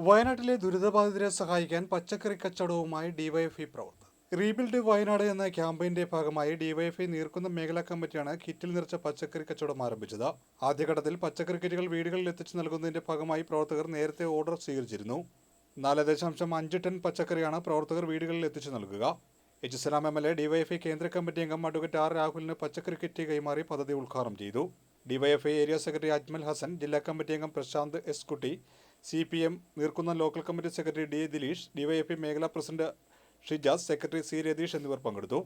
വയനാട്ടിലെ ദുരിതബാധിതരെ സഹായിക്കാൻ പച്ചക്കറി കച്ചവടവുമായി ഡിവൈഎഫ്ഐ പ്രവർത്തകർ. റീബിൽഡ് വയനാട് എന്ന ക്യാമ്പയിന്റെ ഭാഗമായി ഡിവൈഎഫ്ഐ നീർക്കുന്ന മേഖലാ കമ്മിറ്റിയാണ് കിറ്റിൽ നിറച്ച പച്ചക്കറി കച്ചവടം ആരംഭിച്ചത്. ആദ്യഘട്ടത്തിൽ പച്ചക്കറി കിറ്റുകൾ വീടുകളിൽ എത്തിച്ചു നൽകുന്നതിന്റെ ഭാഗമായി പ്രവർത്തകർ നേരത്തെ ഓർഡർ സ്വീകരിച്ചിരുന്നു. 4.5 ടൺ പച്ചക്കറിയാണ് പ്രവർത്തകർ വീടുകളിൽ എത്തിച്ചു നൽകുക. എച്ച് സലാം MLA ഡിവൈഎഫ്ഐ കേന്ദ്ര കമ്മിറ്റി അംഗം അഡ്വക്കേറ്റ് ആർ രാഹുലിന് പച്ചക്കറി കിറ്റ് കൈമാറി പദ്ധതി ഉദ്ഘാടനം ചെയ്തു. DYFI area secretary Ajmal Hasan, ജില്ലാ കമ്മിറ്റി അംഗം Prashanth S Kutty, CPM Neerkunna local committee secretary D Dileesh, DYFI മേഖലാ president Shijas, secretary C Ratheesh എന്നിവർ പങ്കെടുത്തു.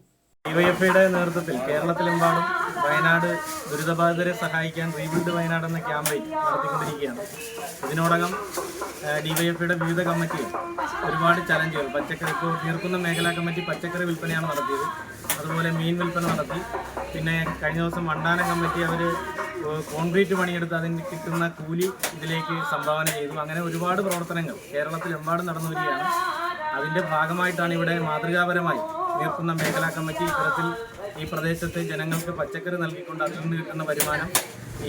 ഡിവൈഎഫ്ഐയുടെ നേതൃത്വത്തിൽ കേരളത്തിലെമ്പാടും വയനാട് ദുരിതബാധിതരെ സഹായിക്കാൻ റീബിൽഡ് വയനാട് എന്ന ക്യാമ്പയിൻ നടത്തിക്കൊണ്ടിരിക്കുകയാണ്. ഇതിനോടകം ഡിവൈഎഫ്ഐയുടെ വിവിധ കമ്മിറ്റികൾ ഒരുപാട് ചലഞ്ചുകൾ, പച്ചക്കറി ഇപ്പോൾ നീർക്കുന്ന മേഖലാ കമ്മിറ്റി പച്ചക്കറി വിൽപ്പനയാണ് നടത്തിയത്. അതുപോലെ മീൻ വിൽപ്പന നടത്തി. പിന്നെ കഴിഞ്ഞ ദിവസം വണ്ടാനം കമ്മിറ്റി അവർ കോൺക്രീറ്റ് പണിയെടുത്ത് അതിന് കിട്ടുന്ന കൂലി ഇതിലേക്ക് സംഭാവന ചെയ്തു. അങ്ങനെ ഒരുപാട് പ്രവർത്തനങ്ങൾ കേരളത്തിലെമ്പാടും നടന്നു വരികയാണ്. അതിൻ്റെ ഭാഗമായിട്ടാണ് ഇവിടെ മാതൃകാപരമായി നീർക്കുന്ന മേഖലാ കമ്മിറ്റി ഇത്തരത്തിൽ ഈ പ്രദേശത്തെ ജനങ്ങൾക്ക് പച്ചക്കറി നൽകിക്കൊണ്ട് അതിൽ നിന്ന് കിട്ടുന്ന വരുമാനം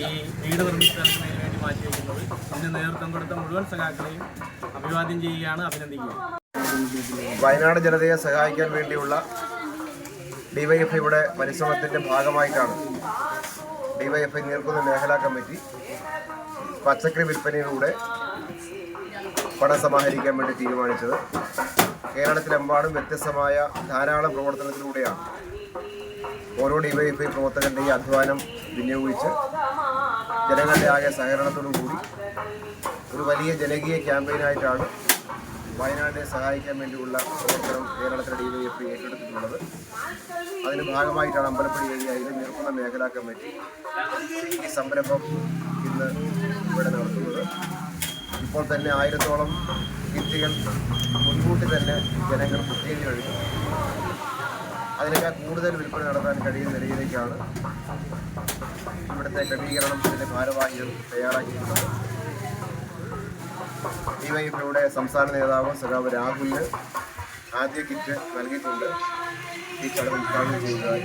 ഈ വീട് നിർമ്മിക്കുന്നതിന് വേണ്ടി മാറ്റിവെക്കുന്നത്. ഇതിന് നേതൃത്വം കൊടുത്ത മുഴുവൻ സഖാക്കളെയും അഭിവാദ്യം ചെയ്യുകയാണ്, അഭിനന്ദിക്കുകയാണ്. വയനാട് ജനതയെ സഹായിക്കാൻ വേണ്ടിയുള്ള ഡിവൈഎഫ്ഐയുടെ പരിശ്രമത്തിൻ്റെ ഭാഗമായിട്ടാണ് ഡിവൈഎഫ്ഐ നീർക്കുന്ന മേഖലാ കമ്മിറ്റി പച്ചക്കറി വിൽപ്പനയിലൂടെ പണം സമാഹരിക്കാൻ വേണ്ടി തീരുമാനിച്ചത്. കേരളത്തിലെമ്പാടും വ്യത്യസ്തമായ ധാരാളം പ്രവർത്തനത്തിലൂടെയാണ് ഓരോ ഡിവൈഎഫ്ഐ പ്രവർത്തകൻ്റെയും അധ്വാനം വിനിയോഗിച്ച് ജനങ്ങളുടെ ആകെ സഹകരണത്തോടു കൂടി ഒരു വലിയ ജനകീയ ക്യാമ്പയിനായിട്ടാണ് വയനാടിനെ സഹായിക്കാൻ വേണ്ടിയുള്ള പ്രവർത്തനം കേരളത്തിലെ ഡിവൈഎഫ്ഐ ഏറ്റെടുത്തിട്ടുള്ളത്. അതിൻ്റെ ഭാഗമായിട്ടാണ് അമ്പലപ്പുഴ ഏരിയയിലെ നീർക്കുന്ന മേഖലാ കമ്മിറ്റി ഈ സംരംഭം ഇന്ന് ഇവിടെ നടത്തുന്നത്. ഇപ്പോൾ തന്നെ 1000-ഓളം കിറ്റുകൾ മുൻകൂട്ടി തന്നെ ജനങ്ങൾ ബുക്ക് ചെയ്ത് കഴിഞ്ഞു. അതിനേക്കാൾ കൂടുതൽ വിൽപ്പന നടത്താൻ കഴിയുന്ന നിലയിലേക്കാണ് ഇവിടുത്തെ ക്രമീകരണത്തിൻ്റെ ഭാരവാഹികൾ തയ്യാറാക്കിയിട്ടുള്ളത്. ഡിവൈഎഫ്ഐയുടെ സംസ്ഥാന നേതാവ് സഖാവ് രാഹുലിന് ആദ്യ കിറ്റ് നൽകിയിട്ടുണ്ട്. ഈ ചടങ്ങ് ഉദ്ഘാടനം ചെയ്യുന്നതായി